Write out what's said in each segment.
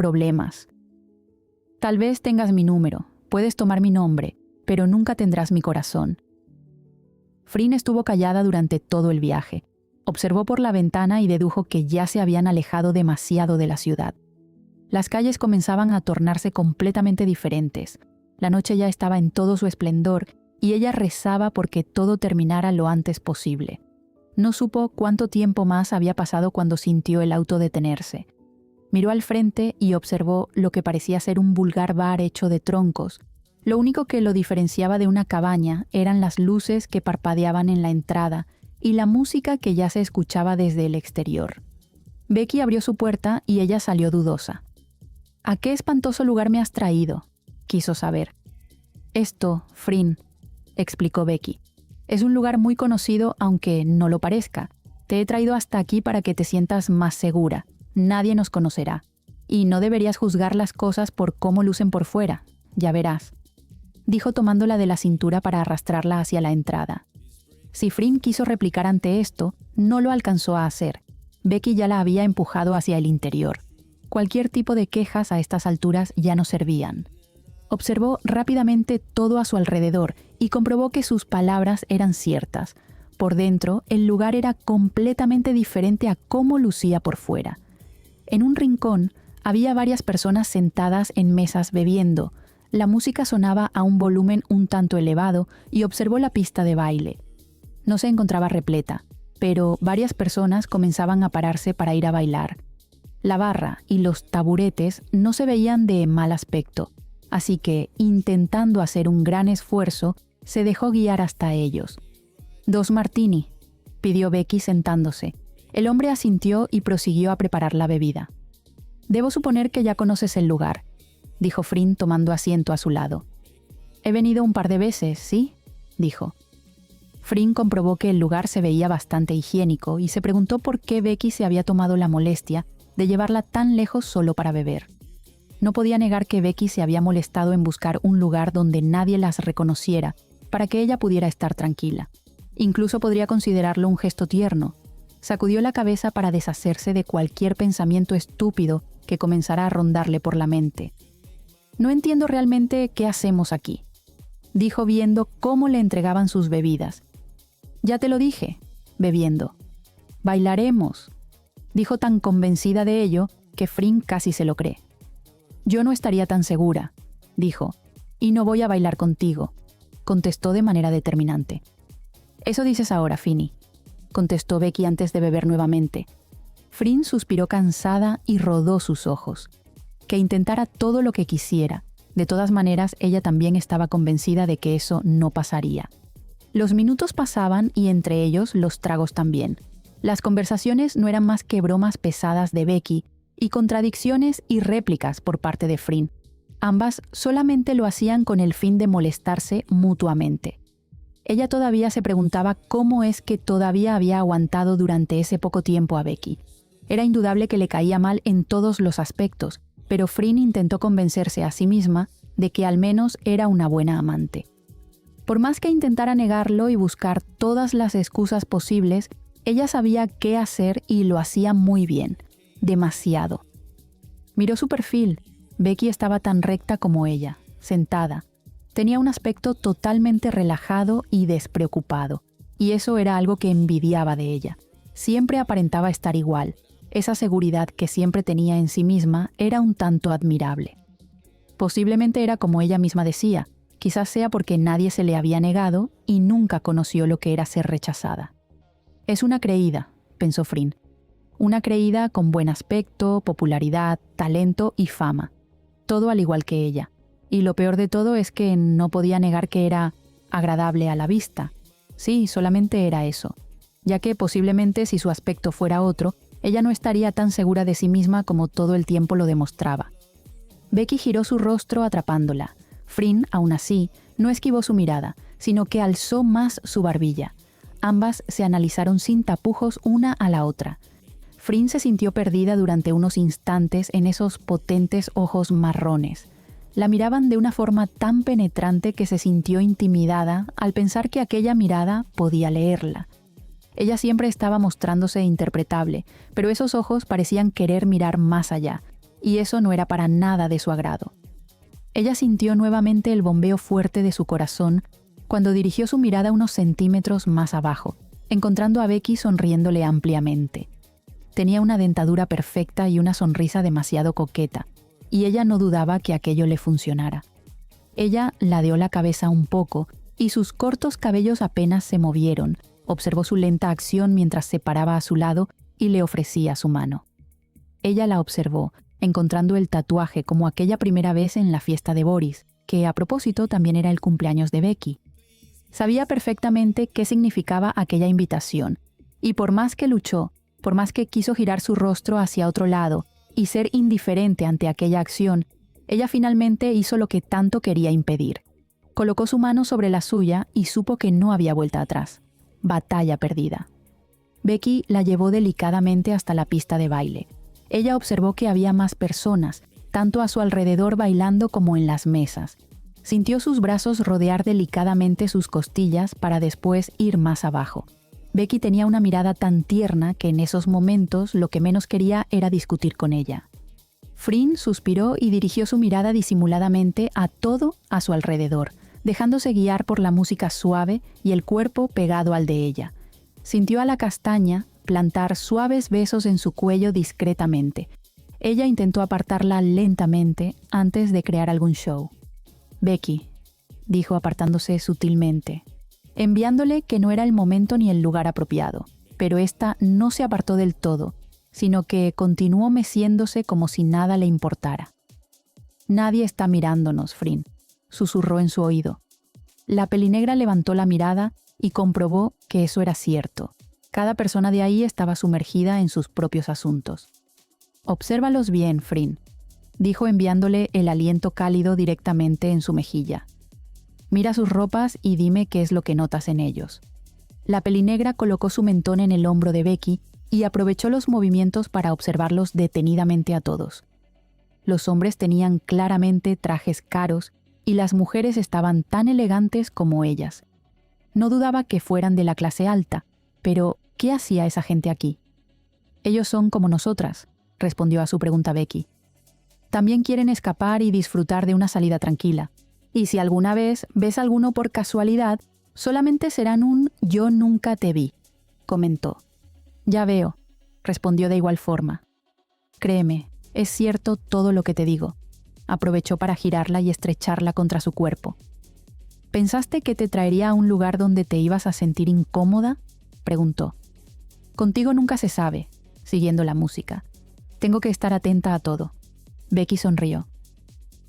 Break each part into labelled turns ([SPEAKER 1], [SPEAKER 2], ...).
[SPEAKER 1] problemas. Tal vez tengas mi número, puedes tomar mi nombre, pero nunca tendrás mi corazón. Frin estuvo callada durante todo el viaje. Observó por la ventana y dedujo que ya se habían alejado demasiado de la ciudad. Las calles comenzaban a tornarse completamente diferentes. La noche ya estaba en todo su esplendor y ella rezaba porque todo terminara lo antes posible. No supo cuánto tiempo más había pasado cuando sintió el auto detenerse. Miró al frente y observó lo que parecía ser un vulgar bar hecho de troncos. Lo único que lo diferenciaba de una cabaña eran las luces que parpadeaban en la entrada y la música que ya se escuchaba desde el exterior. Becky abrió su puerta y ella salió dudosa. «¿A qué espantoso lugar me has traído?», quiso saber. «Esto, Frin», explicó Becky. «Es un lugar muy conocido, aunque no lo parezca. Te he traído hasta aquí para que te sientas más segura. Nadie nos conocerá. Y no deberías juzgar las cosas por cómo lucen por fuera. Ya verás», dijo tomándola de la cintura para arrastrarla hacia la entrada. Si Frin quiso replicar ante esto, no lo alcanzó a hacer. Becky ya la había empujado hacia el interior. Cualquier tipo de quejas a estas alturas ya no servían. Observó rápidamente todo a su alrededor y comprobó que sus palabras eran ciertas. Por dentro, el lugar era completamente diferente a cómo lucía por fuera. En un rincón, había varias personas sentadas en mesas bebiendo. La música sonaba a un volumen un tanto elevado y observó la pista de baile. No se encontraba repleta, pero varias personas comenzaban a pararse para ir a bailar. La barra y los taburetes no se veían de mal aspecto, así que, intentando hacer un gran esfuerzo, se dejó guiar hasta ellos. «2 martini», pidió Becky sentándose. El hombre asintió y prosiguió a preparar la bebida. «Debo suponer que ya conoces el lugar», dijo Frin tomando asiento a su lado. «He venido un par de veces, ¿sí?», dijo. Frin comprobó que el lugar se veía bastante higiénico y se preguntó por qué Becky se había tomado la molestia de llevarla tan lejos solo para beber. No podía negar que Becky se había molestado en buscar un lugar donde nadie las reconociera para que ella pudiera estar tranquila. Incluso podría considerarlo un gesto tierno. Sacudió la cabeza para deshacerse de cualquier pensamiento estúpido que comenzara a rondarle por la mente. «No entiendo realmente qué hacemos aquí», dijo viendo cómo le entregaban sus bebidas. «Ya te lo dije», bebiendo. «Bailaremos», dijo tan convencida de ello que Frin casi se lo cree. «Yo no estaría tan segura», dijo, «y no voy a bailar contigo», contestó de manera determinante. «Eso dices ahora, Finny», contestó Becky antes de beber nuevamente. Frin suspiró cansada y rodó sus ojos. Que intentara todo lo que quisiera. De todas maneras, ella también estaba convencida de que eso no pasaría. Los minutos pasaban y entre ellos los tragos también. Las conversaciones no eran más que bromas pesadas de Becky y contradicciones y réplicas por parte de Frin. Ambas solamente lo hacían con el fin de molestarse mutuamente. Ella todavía se preguntaba cómo es que todavía había aguantado durante ese poco tiempo a Becky. Era indudable que le caía mal en todos los aspectos, pero Frin intentó convencerse a sí misma de que al menos era una buena amante. Por más que intentara negarlo y buscar todas las excusas posibles, ella sabía qué hacer y lo hacía muy bien, demasiado. Miró su perfil. Becky estaba tan recta como ella, sentada. Tenía un aspecto totalmente relajado y despreocupado, y eso era algo que envidiaba de ella. Siempre aparentaba estar igual. Esa seguridad que siempre tenía en sí misma era un tanto admirable. Posiblemente era como ella misma decía, quizás sea porque nadie se le había negado y nunca conoció lo que era ser rechazada. «Es una creída», pensó Frin. Una creída con buen aspecto, popularidad, talento y fama. Todo al igual que ella. Y lo peor de todo es que no podía negar que era agradable a la vista. Sí, solamente era eso. Ya que posiblemente si su aspecto fuera otro, ella no estaría tan segura de sí misma como todo el tiempo lo demostraba. Becky giró su rostro atrapándola. Frin, aún así, no esquivó su mirada, sino que alzó más su barbilla. Ambas se analizaron sin tapujos una a la otra. Frin se sintió perdida durante unos instantes en esos potentes ojos marrones. La miraban de una forma tan penetrante que se sintió intimidada al pensar que aquella mirada podía leerla. Ella siempre estaba mostrándose interpretable, pero esos ojos parecían querer mirar más allá. y eso no era para nada de su agrado. Ella sintió nuevamente el bombeo fuerte de su corazón cuando dirigió su mirada unos centímetros más abajo, encontrando a Becky sonriéndole ampliamente. Tenía una dentadura perfecta y una sonrisa demasiado coqueta, y ella no dudaba que aquello le funcionara. Ella ladeó la cabeza un poco y sus cortos cabellos apenas se movieron. Observó su lenta acción mientras se paraba a su lado y le ofrecía su mano. Ella la observó, encontrando el tatuaje como aquella primera vez en la fiesta de Boris, que a propósito también era el cumpleaños de Becky. Sabía perfectamente qué significaba aquella invitación, y por más que luchó, por más que quiso girar su rostro hacia otro lado y ser indiferente ante aquella acción, ella finalmente hizo lo que tanto quería impedir. Colocó su mano sobre la suya y supo que no había vuelta atrás. Batalla perdida. Becky la llevó delicadamente hasta la pista de baile. Ella observó que había más personas, tanto a su alrededor bailando como en las mesas. Sintió sus brazos rodear delicadamente sus costillas para después ir más abajo. Becky tenía una mirada tan tierna que en esos momentos lo que menos quería era discutir con ella. Frin suspiró y dirigió su mirada disimuladamente a todo a su alrededor, dejándose guiar por la música suave y el cuerpo pegado al de ella. Sintió a la castaña plantar suaves besos en su cuello discretamente. Ella intentó apartarla lentamente antes de crear algún show. «Becky», dijo apartándose sutilmente, enviándole que no era el momento ni el lugar apropiado, pero ésta no se apartó del todo, sino que continuó meciéndose como si nada le importara. «Nadie está mirándonos, Frin», susurró en su oído. La pelinegra levantó la mirada y comprobó que eso era cierto. Cada persona de ahí estaba sumergida en sus propios asuntos. «Obsérvalos bien, Frin», dijo enviándole el aliento cálido directamente en su mejilla. «Mira sus ropas y dime qué es lo que notas en ellos». La pelinegra colocó su mentón en el hombro de Becky y aprovechó los movimientos para observarlos detenidamente a todos. Los hombres tenían claramente trajes caros y las mujeres estaban tan elegantes como ellas. No dudaba que fueran de la clase alta, pero ¿qué hacía esa gente aquí? «Ellos son como nosotras», respondió a su pregunta Becky. «También quieren escapar y disfrutar de una salida tranquila. Y si alguna vez ves a alguno por casualidad, solamente serán un «yo nunca te vi», comentó. «Ya veo», respondió de igual forma. «Créeme, es cierto todo lo que te digo». Aprovechó para girarla y estrecharla contra su cuerpo. «¿Pensaste que te traería a un lugar donde te ibas a sentir incómoda?», preguntó. «Contigo nunca se sabe», siguiendo la música. «Tengo que estar atenta a todo». Becky sonrió.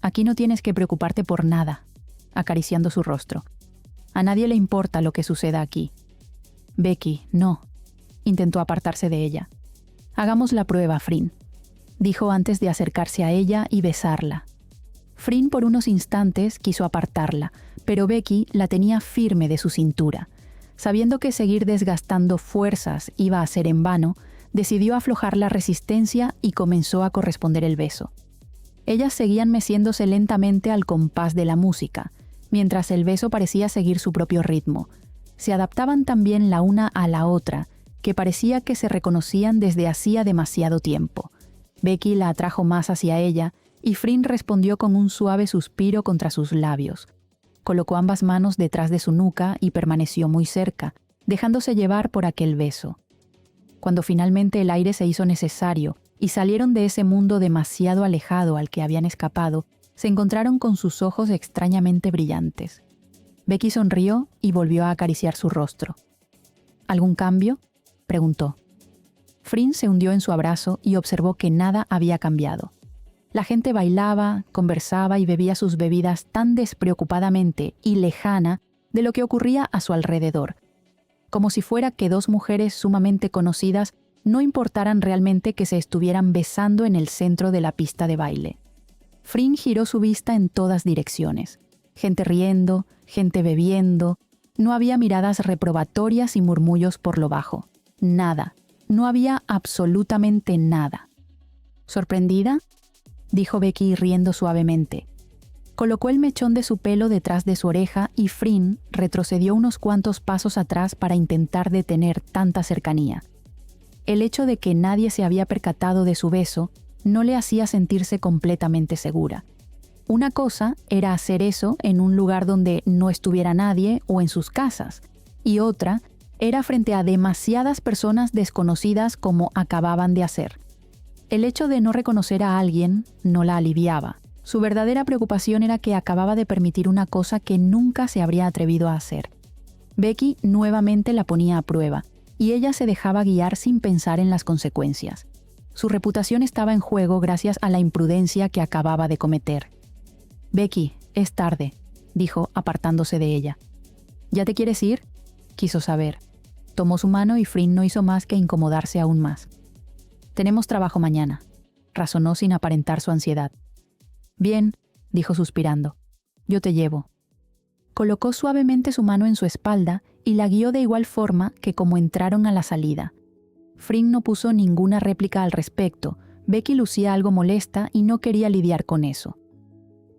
[SPEAKER 1] «Aquí no tienes que preocuparte por nada», acariciando su rostro. «A nadie le importa lo que suceda aquí». «Becky, no», intentó apartarse de ella. «Hagamos la prueba, Frin», dijo antes de acercarse a ella y besarla. Frin por unos instantes quiso apartarla, pero Becky la tenía firme de su cintura. Sabiendo que seguir desgastando fuerzas iba a ser en vano, decidió aflojar la resistencia y comenzó a corresponder el beso. Ellas seguían meciéndose lentamente al compás de la música, mientras el beso parecía seguir su propio ritmo. Se adaptaban también la una a la otra, que parecía que se reconocían desde hacía demasiado tiempo. Becky la atrajo más hacia ella y Frin respondió con un suave suspiro contra sus labios. Colocó ambas manos detrás de su nuca y permaneció muy cerca, dejándose llevar por aquel beso. Cuando finalmente el aire se hizo necesario y salieron de ese mundo demasiado alejado al que habían escapado, se encontraron con sus ojos extrañamente brillantes. Becky sonrió y volvió a acariciar su rostro. «¿Algún cambio?», preguntó. Frin se hundió en su abrazo y observó que nada había cambiado. La gente bailaba, conversaba y bebía sus bebidas tan despreocupadamente y lejana de lo que ocurría a su alrededor, como si fuera que dos mujeres sumamente conocidas no importaran realmente que se estuvieran besando en el centro de la pista de baile. Frin giró su vista en todas direcciones. Gente riendo, gente bebiendo. No había miradas reprobatorias y murmullos por lo bajo. Nada. No había absolutamente nada. ¿Sorprendida?, dijo Becky riendo suavemente. Colocó el mechón de su pelo detrás de su oreja y Frin retrocedió unos cuantos pasos atrás para intentar detener tanta cercanía. El hecho de que nadie se había percatado de su beso no le hacía sentirse completamente segura. Una cosa era hacer eso en un lugar donde no estuviera nadie o en sus casas, y otra era frente a demasiadas personas desconocidas como acababan de hacer. El hecho de no reconocer a alguien no la aliviaba. Su verdadera preocupación era que acababa de permitir una cosa que nunca se habría atrevido a hacer. Becky nuevamente la ponía a prueba, y ella se dejaba guiar sin pensar en las consecuencias. Su reputación estaba en juego gracias a la imprudencia que acababa de cometer. «Becky, es tarde», dijo, apartándose de ella. «¿Ya te quieres ir?», quiso saber. Tomó su mano y Fryn no hizo más que incomodarse aún más. «Tenemos trabajo mañana», razonó sin aparentar su ansiedad. «Bien», dijo suspirando. «Yo te llevo». Colocó suavemente su mano en su espalda y la guió de igual forma que como entraron a la salida. Fryn no puso ninguna réplica al respecto. Becky lucía algo molesta y no quería lidiar con eso.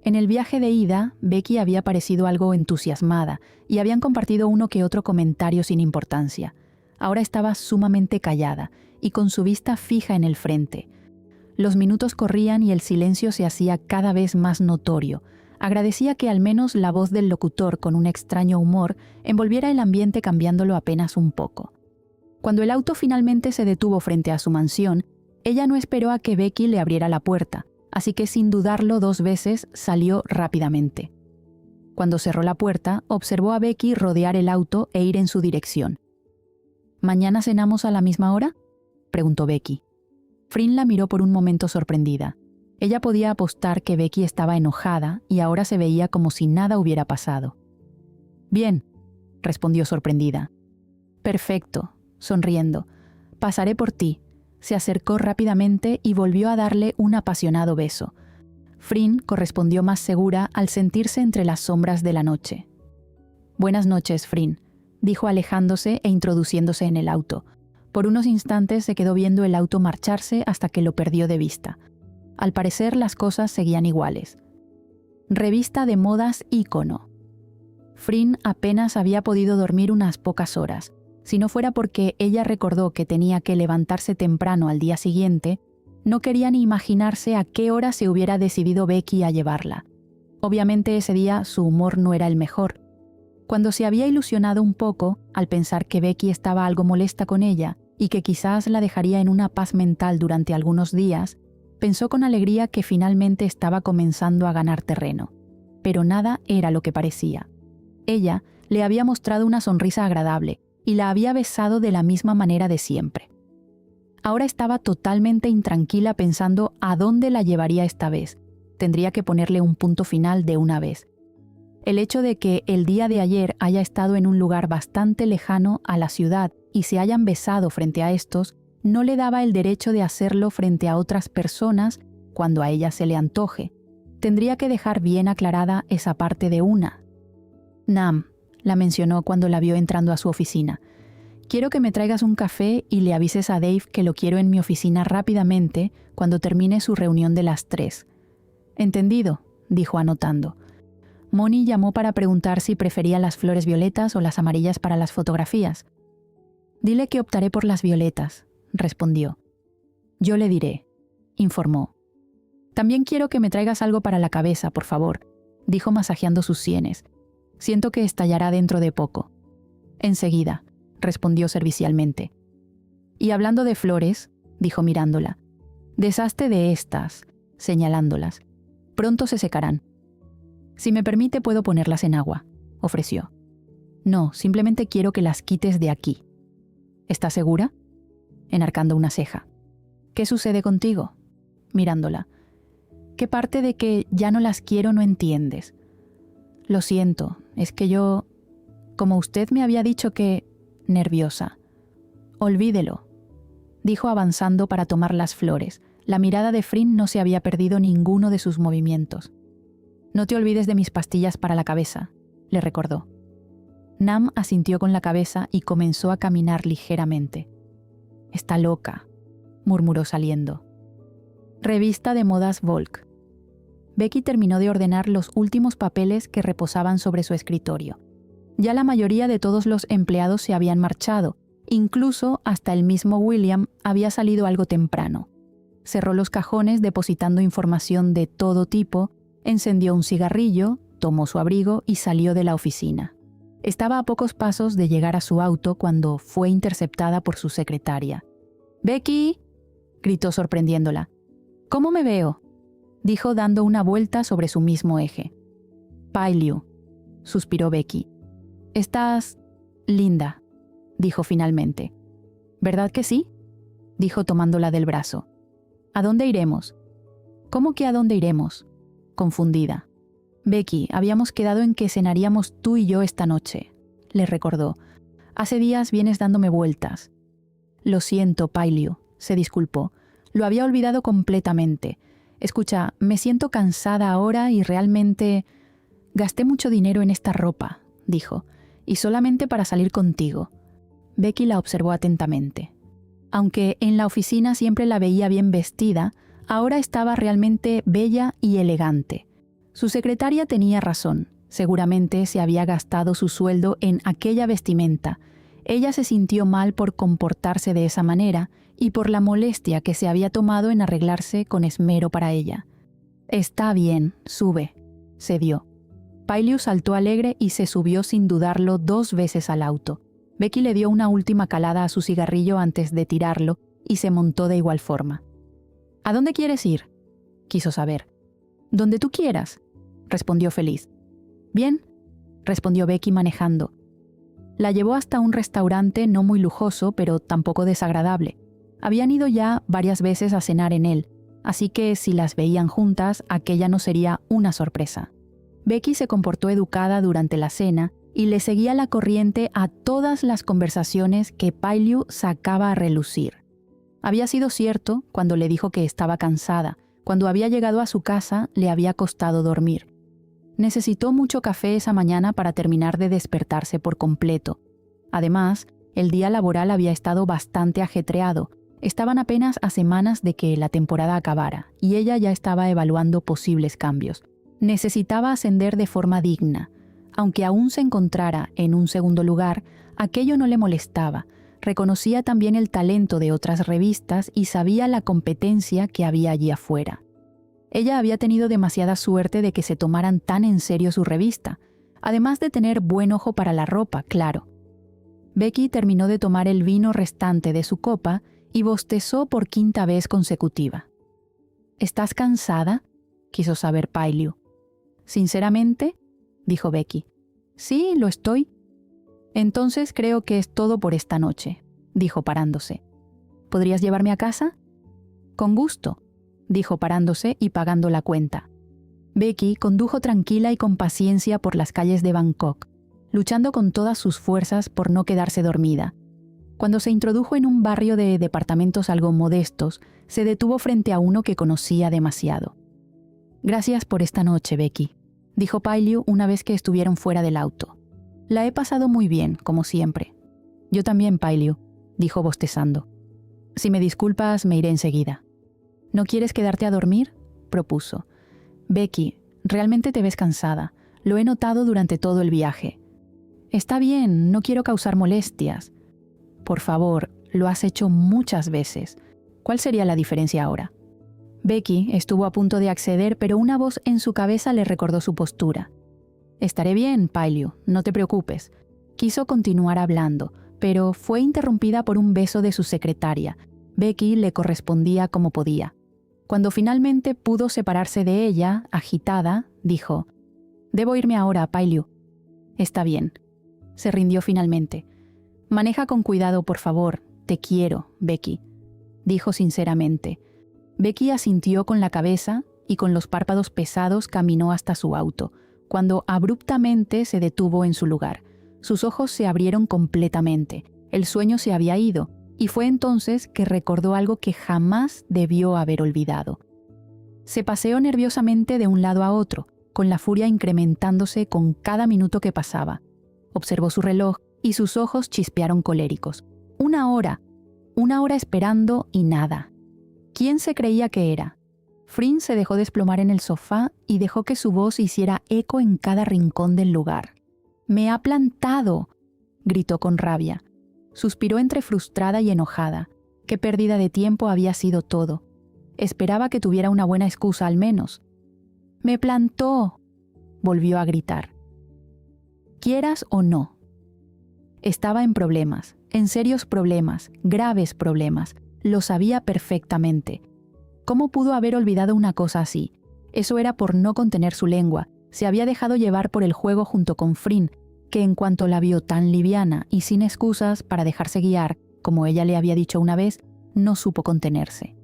[SPEAKER 1] En el viaje de ida, Becky había parecido algo entusiasmada y habían compartido uno que otro comentario sin importancia. Ahora estaba sumamente callada y con su vista fija en el frente. Los minutos corrían y el silencio se hacía cada vez más notorio. Agradecía que al menos la voz del locutor, con un extraño humor, envolviera el ambiente cambiándolo apenas un poco. Cuando el auto finalmente se detuvo frente a su mansión, ella no esperó a que Becky le abriera la puerta, así que sin dudarlo 2 veces salió rápidamente. Cuando cerró la puerta, observó a Becky rodear el auto e ir en su dirección. «¿Mañana cenamos a la misma hora?», preguntó Becky. Fryn la miró por un momento sorprendida. Ella podía apostar que Becky estaba enojada y ahora se veía como si nada hubiera pasado. «Bien», respondió sorprendida. «Perfecto», sonriendo. «Pasaré por ti». Se acercó rápidamente y volvió a darle un apasionado beso. Fryn correspondió más segura al sentirse entre las sombras de la noche. «Buenas noches, Fryn», dijo alejándose e introduciéndose en el auto. Por unos instantes se quedó viendo el auto marcharse hasta que lo perdió de vista. Al parecer las cosas seguían iguales. Revista de modas Ícono. Fryn apenas había podido dormir unas pocas horas. Si no fuera porque ella recordó que tenía que levantarse temprano al día siguiente, no quería ni imaginarse a qué hora se hubiera decidido Becky a llevarla. Obviamente ese día su humor no era el mejor. Cuando se había ilusionado un poco, al pensar que Becky estaba algo molesta con ella y que quizás la dejaría en una paz mental durante algunos días, pensó con alegría que finalmente estaba comenzando a ganar terreno. Pero nada era lo que parecía. Ella le había mostrado una sonrisa agradable y la había besado de la misma manera de siempre. Ahora estaba totalmente intranquila pensando a dónde la llevaría esta vez. Tendría que ponerle un punto final de una vez. El hecho de que el día de ayer haya estado en un lugar bastante lejano a la ciudad y se hayan besado frente a estos, no le daba el derecho de hacerlo frente a otras personas cuando a ella se le antoje. Tendría que dejar bien aclarada esa parte de una. «Nam», la mencionó cuando la vio entrando a su oficina. «Quiero que me traigas un café y le avises a Dave que lo quiero en mi oficina rápidamente cuando termine su reunión de las 3. «Entendido», dijo anotando. Moni llamó para preguntar si prefería las flores violetas o las amarillas para las fotografías. «Dile que optaré por las violetas», respondió. «Yo le diré», informó. «También quiero que me traigas algo para la cabeza, por favor», dijo masajeando sus sienes. «Siento que estallará dentro de poco». «Enseguida», respondió servicialmente. «Y hablando de flores», dijo mirándola, «deshazte de estas», señalándolas. «Pronto se secarán». «Si me permite puedo ponerlas en agua», ofreció. «No, simplemente quiero que las quites de aquí». «¿Estás segura?», enarcando una ceja. «¿Qué sucede contigo?», mirándola. «¿Qué parte de que ya no las quiero no entiendes?». «Lo siento, es que yo... Como usted me había dicho que...». Nerviosa. «Olvídelo», dijo avanzando para tomar las flores. La mirada de Fryn no se había perdido ninguno de sus movimientos. «No te olvides de mis pastillas para la cabeza», le recordó. Nam asintió con la cabeza y comenzó a caminar ligeramente. «Está loca», murmuró saliendo. Revista de modas Volk. Becky terminó de ordenar los últimos papeles que reposaban sobre su escritorio. Ya la mayoría de todos los empleados se habían marchado, incluso hasta el mismo William había salido algo temprano. Cerró los cajones depositando información de todo tipo, encendió un cigarrillo, tomó su abrigo y salió de la oficina. Estaba a pocos pasos de llegar a su auto cuando fue interceptada por su secretaria. «¡Becky!», gritó sorprendiéndola. «¿Cómo me veo?», dijo dando una vuelta sobre su mismo eje. «Pailiu», suspiró Becky. «Estás linda», dijo finalmente. «¿Verdad que sí?», dijo tomándola del brazo. «¿A dónde iremos?». «¿Cómo que a dónde iremos?», confundida. «Becky, habíamos quedado en que cenaríamos tú y yo esta noche», le recordó. «Hace días vienes dándome vueltas». «Lo siento, Pailiu», se disculpó. «Lo había olvidado completamente. Escucha, me siento cansada ahora y realmente... Gasté mucho dinero en esta ropa», dijo, «y solamente para salir contigo». Becky la observó atentamente. Aunque en la oficina siempre la veía bien vestida, ahora estaba realmente bella y elegante. Su secretaria tenía razón. Seguramente se había gastado su sueldo en aquella vestimenta. Ella se sintió mal por comportarse de esa manera y por la molestia que se había tomado en arreglarse con esmero para ella. «Está bien, sube», cedió. Pailiu saltó alegre y se subió sin dudarlo 2 veces al auto. Becky le dio una última calada a su cigarrillo antes de tirarlo y se montó de igual forma. «¿A dónde quieres ir?», quiso saber. «Donde tú quieras», respondió feliz. «Bien», respondió Becky manejando. La llevó hasta un restaurante no muy lujoso, pero tampoco desagradable. Habían ido ya varias veces a cenar en él, así que si las veían juntas, aquella no sería una sorpresa. Becky se comportó educada durante la cena y le seguía la corriente a todas las conversaciones que Pailiu sacaba a relucir. Había sido cierto cuando le dijo que estaba cansada. Cuando había llegado a su casa, le había costado dormir. Necesitó mucho café esa mañana para terminar de despertarse por completo. Además, el día laboral había estado bastante ajetreado. Estaban apenas a semanas de que la temporada acabara, y ella ya estaba evaluando posibles cambios. Necesitaba ascender de forma digna. Aunque aún se encontrara en un segundo lugar, aquello no le molestaba. Reconocía también el talento de otras revistas y sabía la competencia que había allí afuera. Ella había tenido demasiada suerte de que se tomaran tan en serio su revista, además de tener buen ojo para la ropa, claro. Becky terminó de tomar el vino restante de su copa y bostezó por 5ª vez consecutiva. «¿Estás cansada?», quiso saber Pailiu. «Sinceramente», dijo Becky. «Sí, lo estoy». «Entonces creo que es todo por esta noche», dijo parándose. «¿Podrías llevarme a casa?». «Con gusto», dijo parándose y pagando la cuenta. Becky condujo tranquila y con paciencia por las calles de Bangkok, luchando con todas sus fuerzas por no quedarse dormida. Cuando se introdujo en un barrio de departamentos algo modestos, se detuvo frente a uno que conocía demasiado. «Gracias por esta noche, Becky», dijo Pailiu una vez que estuvieron fuera del auto. «La he pasado muy bien, como siempre». «Yo también, Pailiu», dijo bostezando. «Si me disculpas, me iré enseguida». «¿No quieres quedarte a dormir?», propuso. «Becky, realmente te ves cansada. Lo he notado durante todo el viaje». «Está bien, no quiero causar molestias». «Por favor, lo has hecho muchas veces. ¿Cuál sería la diferencia ahora?». Becky estuvo a punto de acceder, pero una voz en su cabeza le recordó su postura. «Estaré bien, Pailiu, no te preocupes». Quiso continuar hablando, pero fue interrumpida por un beso de su secretaria. Becky le correspondía como podía. Cuando finalmente pudo separarse de ella, agitada, dijo: «Debo irme ahora, Pailiu». «Está bien». Se rindió finalmente. «Maneja con cuidado, por favor. Te quiero, Becky», dijo sinceramente. Becky asintió con la cabeza y con los párpados pesados caminó hasta su auto, cuando abruptamente se detuvo en su lugar. Sus ojos se abrieron completamente. El sueño se había ido, y fue entonces que recordó algo que jamás debió haber olvidado. Se paseó nerviosamente de un lado a otro, con la furia incrementándose con cada minuto que pasaba. Observó su reloj y sus ojos chispearon coléricos. 1 hora. 1 hora esperando y nada. ¿Quién se creía que era? Frin se dejó desplomar en el sofá y dejó que su voz hiciera eco en cada rincón del lugar. «¡Me ha plantado!», gritó con rabia. Suspiró entre frustrada y enojada. Qué pérdida de tiempo había sido todo. Esperaba que tuviera una buena excusa al menos. «¡Me plantó!», volvió a gritar. Quieras o no. Estaba en problemas, en serios problemas, graves problemas. Lo sabía perfectamente. ¿Cómo pudo haber olvidado una cosa así? Eso era por no contener su lengua. Se había dejado llevar por el juego junto con Fryn, que en cuanto la vio tan liviana y sin excusas para dejarse guiar, como ella le había dicho una vez, no supo contenerse.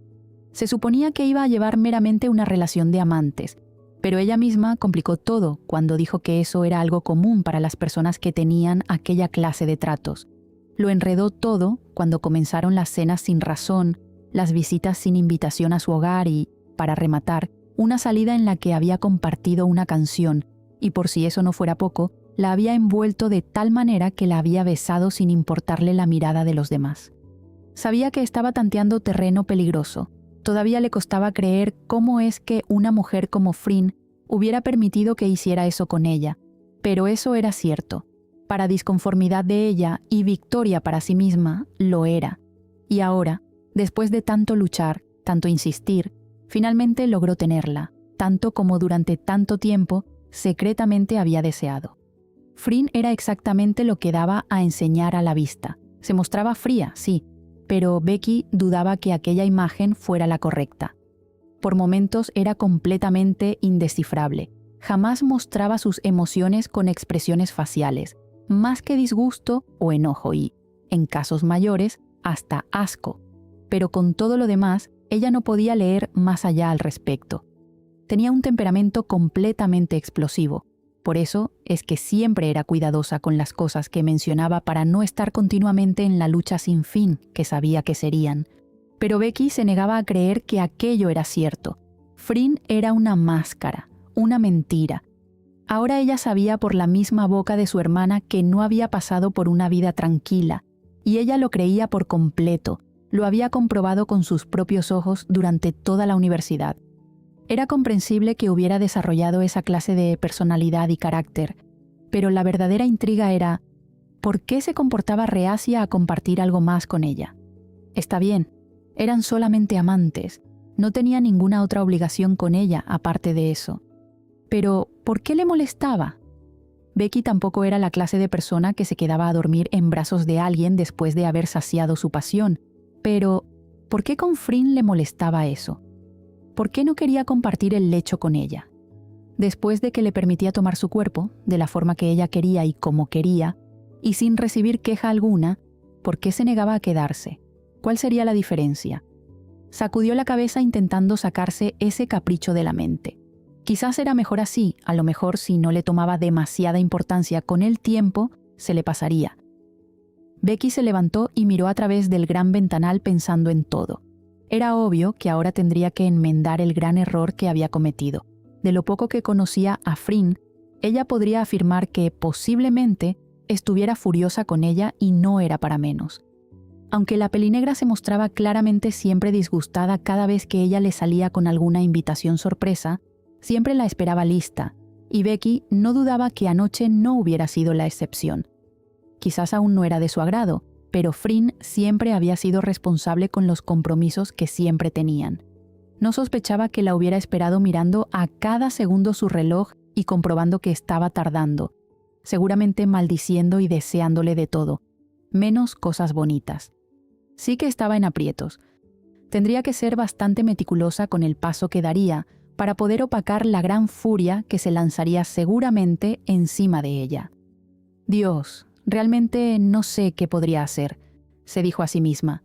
[SPEAKER 1] Se suponía que iba a llevar meramente una relación de amantes, pero ella misma complicó todo cuando dijo que eso era algo común para las personas que tenían aquella clase de tratos. Lo enredó todo cuando comenzaron las cenas sin razón, las visitas sin invitación a su hogar y, para rematar, una salida en la que había compartido una canción, y por si eso no fuera poco, la había envuelto de tal manera que la había besado sin importarle la mirada de los demás. Sabía que estaba tanteando terreno peligroso. Todavía le costaba creer cómo es que una mujer como Fryn hubiera permitido que hiciera eso con ella, pero eso era cierto. Para disconformidad de ella y victoria para sí misma, lo era. Y ahora, después de tanto luchar, tanto insistir, finalmente logró tenerla, tanto como durante tanto tiempo secretamente había deseado. Fryn era exactamente lo que daba a enseñar a la vista. Se mostraba fría, sí, pero Becky dudaba que aquella imagen fuera la correcta. Por momentos era completamente indescifrable. Jamás mostraba sus emociones con expresiones faciales, más que disgusto o enojo y, en casos mayores, hasta asco. Pero con todo lo demás, ella no podía leer más allá al respecto. Tenía un temperamento completamente explosivo. Por eso es que siempre era cuidadosa con las cosas que mencionaba para no estar continuamente en la lucha sin fin que sabía que serían. Pero Becky se negaba a creer que aquello era cierto. Fryn era una máscara, una mentira. Ahora ella sabía por la misma boca de su hermana que no había pasado por una vida tranquila, y ella lo creía por completo. Lo había comprobado con sus propios ojos durante toda la universidad. Era comprensible que hubiera desarrollado esa clase de personalidad y carácter, pero la verdadera intriga era ¿por qué se comportaba reacia a compartir algo más con ella? Está bien, eran solamente amantes, no tenía ninguna otra obligación con ella aparte de eso. Pero, ¿por qué le molestaba? Becky tampoco era la clase de persona que se quedaba a dormir en brazos de alguien después de haber saciado su pasión, pero ¿por qué con Fryn le molestaba eso? ¿Por qué no quería compartir el lecho con ella? Después de que le permitía tomar su cuerpo, de la forma que ella quería y como quería, y sin recibir queja alguna, ¿por qué se negaba a quedarse? ¿Cuál sería la diferencia? Sacudió la cabeza intentando sacarse ese capricho de la mente. Quizás era mejor así, a lo mejor si no le tomaba demasiada importancia con el tiempo, se le pasaría. Becky se levantó y miró a través del gran ventanal pensando en todo. Era obvio que ahora tendría que enmendar el gran error que había cometido. De lo poco que conocía a Fryn, ella podría afirmar que, posiblemente, estuviera furiosa con ella y no era para menos. Aunque la pelinegra se mostraba claramente siempre disgustada cada vez que ella le salía con alguna invitación sorpresa, siempre la esperaba lista, y Becky no dudaba que anoche no hubiera sido la excepción. Quizás aún no era de su agrado, pero Fryn siempre había sido responsable con los compromisos que siempre tenían. No sospechaba que la hubiera esperado mirando a cada segundo su reloj y comprobando que estaba tardando, seguramente maldiciendo y deseándole de todo, menos cosas bonitas. Sí que estaba en aprietos. Tendría que ser bastante meticulosa con el paso que daría para poder opacar la gran furia que se lanzaría seguramente encima de ella. Dios, realmente no sé qué podría hacer, se dijo a sí misma.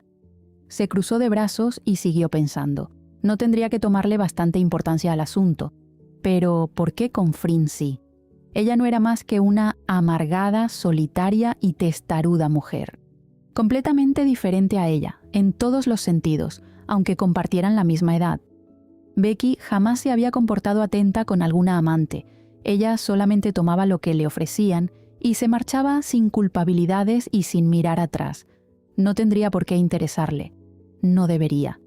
[SPEAKER 1] Se cruzó de brazos y siguió pensando. No tendría que tomarle bastante importancia al asunto. Pero, ¿por qué con Fryn sí? Ella no era más que una amargada, solitaria y testaruda mujer. Completamente diferente a ella, en todos los sentidos, aunque compartieran la misma edad. Becky jamás se había comportado atenta con alguna amante. Ella solamente tomaba lo que le ofrecían y se marchaba sin culpabilidades y sin mirar atrás. No tendría por qué interesarle. No debería.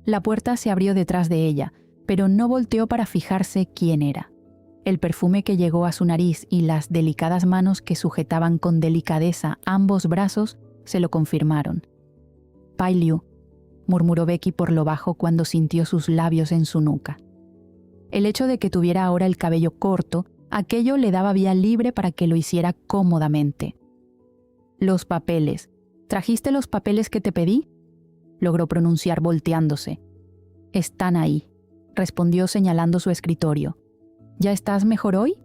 [SPEAKER 1] La puerta se abrió detrás de ella, pero no volteó para fijarse quién era. El perfume que llegó a su nariz y las delicadas manos que sujetaban con delicadeza ambos brazos se lo confirmaron. Pai Liu, murmuró Becky por lo bajo cuando sintió sus labios en su nuca. El hecho de que tuviera ahora el cabello corto, aquello le daba vía libre para que lo hiciera cómodamente. «Los papeles. ¿Trajiste los papeles que te pedí?», logró pronunciar volteándose. «Están ahí», respondió señalando su escritorio. «¿Ya estás mejor hoy?»,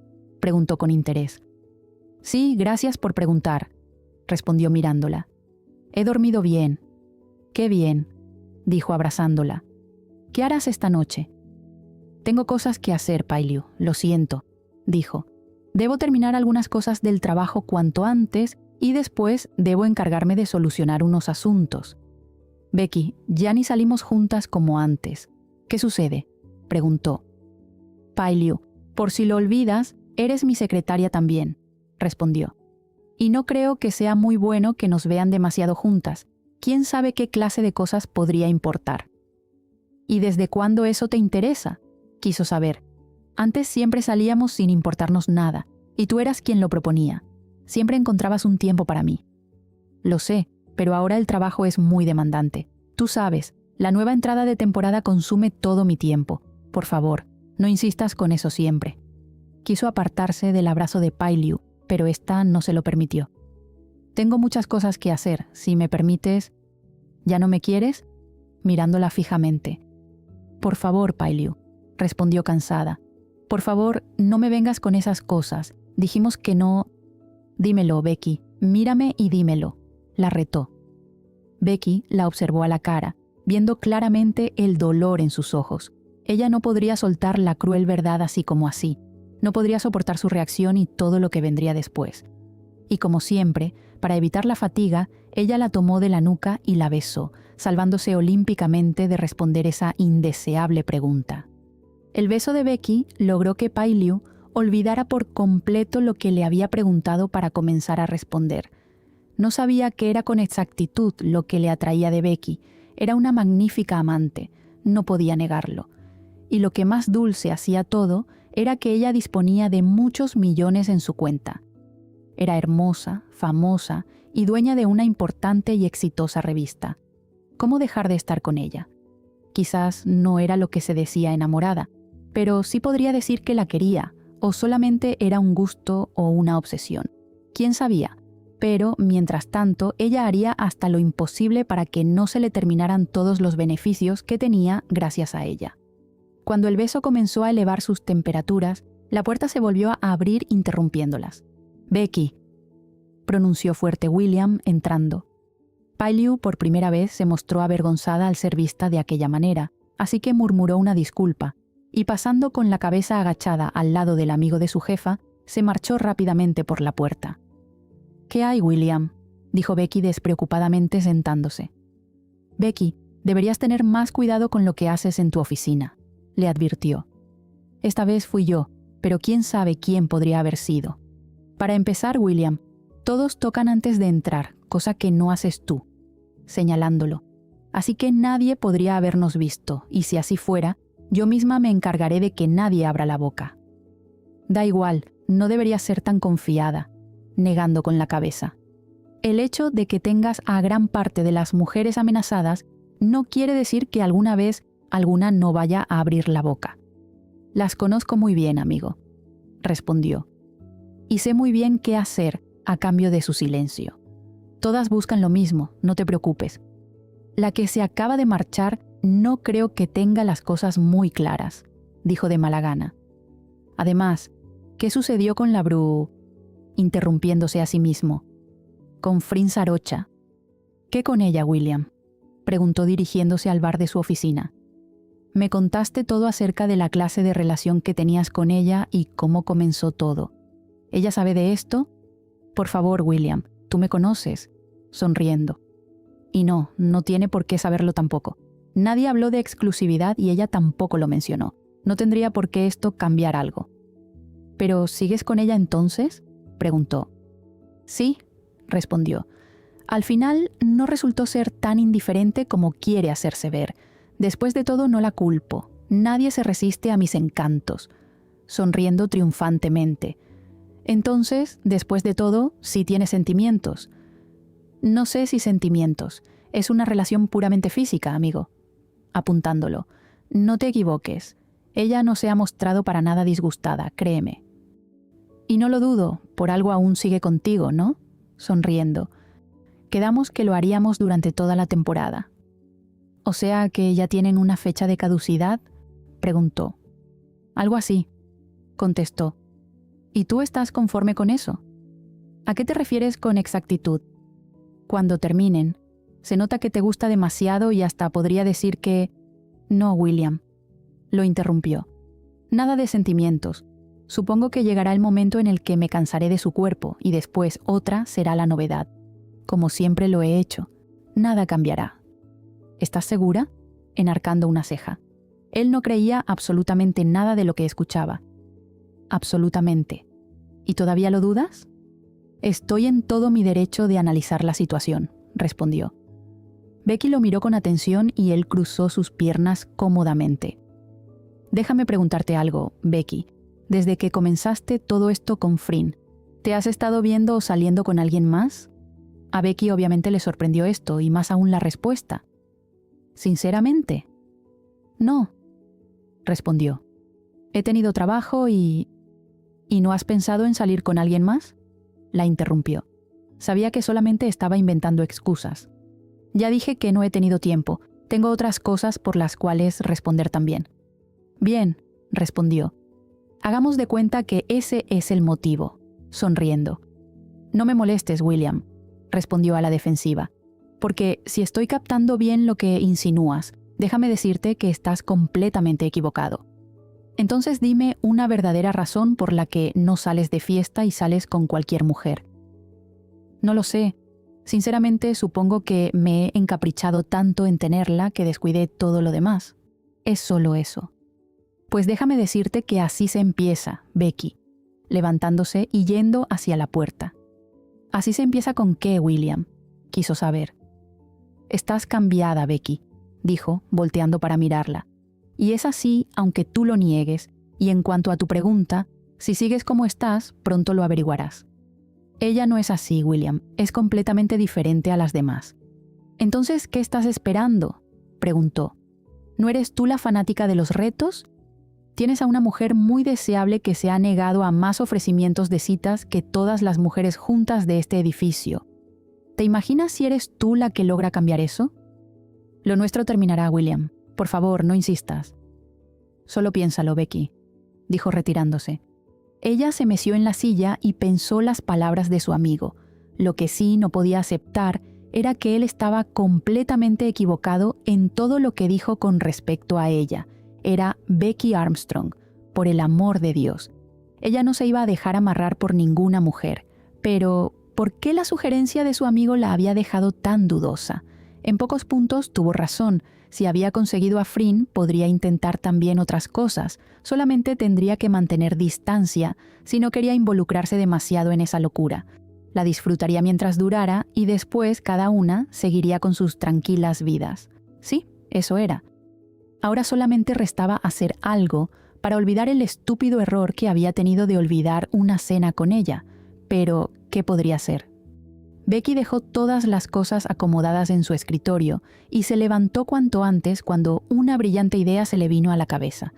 [SPEAKER 1] preguntó con interés. «Sí, gracias por preguntar», respondió mirándola. «He dormido bien». «Qué bien», dijo abrazándola. «¿Qué harás esta noche?». «Tengo cosas que hacer, Pailiu, lo siento», dijo. «Debo terminar algunas cosas del trabajo cuanto antes y después debo encargarme de solucionar unos asuntos». «Becky, ya ni salimos juntas como antes. ¿Qué sucede?», preguntó. «Pailiu, por si lo olvidas, eres mi secretaria también», respondió. «Y no creo que sea muy bueno que nos vean demasiado juntas. ¿Quién sabe qué clase de cosas podría importar?». «¿Y desde cuándo eso te interesa?», quiso saber. «Antes siempre salíamos sin importarnos nada, y tú eras quien lo proponía. Siempre encontrabas un tiempo para mí». «Lo sé, pero ahora el trabajo es muy demandante. Tú sabes, la nueva entrada de temporada consume todo mi tiempo. Por favor, no insistas con eso siempre». Quiso apartarse del abrazo de Pailiu, pero ésta no se lo permitió. «Tengo muchas cosas que hacer, si me permites». «¿Ya no me quieres?», mirándola fijamente. «Por favor, Pailiu», respondió cansada. «Por favor, no me vengas con esas cosas. Dijimos que no». «Dímelo, Becky, mírame y dímelo», la retó. Becky la observó a la cara, viendo claramente el dolor en sus ojos. Ella no podría soltar la cruel verdad así como así. No podría soportar su reacción y todo lo que vendría después. Y como siempre, para evitar la fatiga, ella la tomó de la nuca y la besó, salvándose olímpicamente de responder esa indeseable pregunta. El beso de Becky logró que Pailiu olvidara por completo lo que le había preguntado para comenzar a responder. No sabía qué era con exactitud lo que le atraía de Becky. Era una magnífica amante, no podía negarlo. Y lo que más dulce hacía todo era que ella disponía de muchos millones en su cuenta. Era hermosa, famosa y dueña de una importante y exitosa revista. ¿Cómo dejar de estar con ella? Quizás no era lo que se decía enamorada, pero sí podría decir que la quería, o solamente era un gusto o una obsesión. ¿Quién sabía? Pero, mientras tanto, ella haría hasta lo imposible para que no se le terminaran todos los beneficios que tenía gracias a ella. Cuando el beso comenzó a elevar sus temperaturas, la puerta se volvió a abrir interrumpiéndolas. «Becky», pronunció fuerte William entrando. Pailiu por primera vez se mostró avergonzada al ser vista de aquella manera, así que murmuró una disculpa, y pasando con la cabeza agachada al lado del amigo de su jefa, se marchó rápidamente por la puerta. «¿Qué hay, William?», dijo Becky despreocupadamente sentándose. «Becky, deberías tener más cuidado con lo que haces en tu oficina», le advirtió. «Esta vez fui yo, pero quién sabe quién podría haber sido. Para empezar, William, todos tocan antes de entrar, cosa que no haces tú», señalándolo. «Así que nadie podría habernos visto, y si así fuera, yo misma me encargaré de que nadie abra la boca». «Da igual, no deberías ser tan confiada», negando con la cabeza. «El hecho de que tengas a gran parte de las mujeres amenazadas no quiere decir que alguna vez alguna no vaya a abrir la boca». «Las conozco muy bien, amigo», respondió. «Y sé muy bien qué hacer a cambio de su silencio. Todas buscan lo mismo, no te preocupes. La que se acaba de marchar no creo que tenga las cosas muy claras», dijo de mala gana. «Además, ¿qué sucedió con la interrumpiéndose a sí mismo. «Con Frin Sarocha». «¿Qué con ella, William?», preguntó dirigiéndose al bar de su oficina. «Me contaste todo acerca de la clase de relación que tenías con ella y cómo comenzó todo. ¿Ella sabe de esto?». «Por favor, William, tú me conoces», sonriendo. «Y no tiene por qué saberlo tampoco. Nadie habló de exclusividad y ella tampoco lo mencionó. No tendría por qué esto cambiar algo». «¿Pero sigues con ella entonces?», preguntó. «Sí», respondió. «Al final no resultó ser tan indiferente como quiere hacerse ver. Después de todo no la culpo. Nadie se resiste a mis encantos», sonriendo triunfantemente. «Entonces, después de todo, sí tiene sentimientos». «No sé si sentimientos. Es una relación puramente física, amigo. Apuntándolo. No te equivoques. Ella no se ha mostrado para nada disgustada, créeme. Y no lo dudo, por algo aún sigue contigo, ¿no? Sonriendo. Quedamos que lo haríamos durante toda la temporada. ¿O sea que ya tienen una fecha de caducidad?, preguntó. Algo así, contestó. ¿Y tú estás conforme con eso? ¿A qué te refieres con exactitud? Cuando terminen, se nota que te gusta demasiado y hasta podría decir que... No, William, lo interrumpió. Nada de sentimientos. Supongo que llegará el momento en el que me cansaré de su cuerpo y después otra será la novedad. Como siempre lo he hecho. Nada cambiará. ¿Estás segura?, enarcando una ceja. Él no creía absolutamente nada de lo que escuchaba. Absolutamente. ¿Y todavía lo dudas? Estoy en todo mi derecho de analizar la situación, respondió. Becky lo miró con atención y él cruzó sus piernas cómodamente. Déjame preguntarte algo, Becky. Desde que comenzaste todo esto con Frin, ¿te has estado viendo o saliendo con alguien más? A Becky obviamente le sorprendió esto y más aún la respuesta. ¿Sinceramente? No, respondió. He tenido trabajo y... ¿Y no has pensado en salir con alguien más?, la interrumpió. Sabía que solamente estaba inventando excusas. Ya dije que no he tenido tiempo. Tengo otras cosas por las cuales responder también. Bien, respondió. Hagamos de cuenta que ese es el motivo, sonriendo. No me molestes, William, respondió a la defensiva, porque si estoy captando bien lo que insinúas, déjame decirte que estás completamente equivocado. Entonces dime una verdadera razón por la que no sales de fiesta y sales con cualquier mujer. No lo sé. Sinceramente, supongo que me he encaprichado tanto en tenerla que descuidé todo lo demás. Es solo eso. Pues déjame decirte que así se empieza, Becky, levantándose y yendo hacia la puerta. ¿Así se empieza con qué, William?, quiso saber. Estás cambiada, Becky, dijo, volteando para mirarla. Y es así, aunque tú lo niegues, y en cuanto a tu pregunta, si sigues como estás, pronto lo averiguarás. Ella no es así, William, es completamente diferente a las demás. Entonces, ¿qué estás esperando?, preguntó. ¿No eres tú la fanática de los retos? Tienes a una mujer muy deseable que se ha negado a más ofrecimientos de citas que todas las mujeres juntas de este edificio. ¿Te imaginas si eres tú la que logra cambiar eso? Lo nuestro terminará, William. Por favor, no insistas. Solo piénsalo, Becky, dijo retirándose. Ella se meció en la silla y pensó las palabras de su amigo. Lo que sí no podía aceptar era que él estaba completamente equivocado en todo lo que dijo con respecto a ella. Era Becky Armstrong, por el amor de Dios. Ella no se iba a dejar amarrar por ninguna mujer. Pero, ¿por qué la sugerencia de su amigo la había dejado tan dudosa? En pocos puntos tuvo razón. Si había conseguido a Frin, podría intentar también otras cosas. Solamente tendría que mantener distancia si no quería involucrarse demasiado en esa locura. La disfrutaría mientras durara y después cada una seguiría con sus tranquilas vidas. Sí, eso era. Ahora solamente restaba hacer algo para olvidar el estúpido error que había tenido de olvidar una cena con ella. Pero, ¿qué podría ser? Becky dejó todas las cosas acomodadas en su escritorio y se levantó cuanto antes cuando una brillante idea se le vino a la cabeza.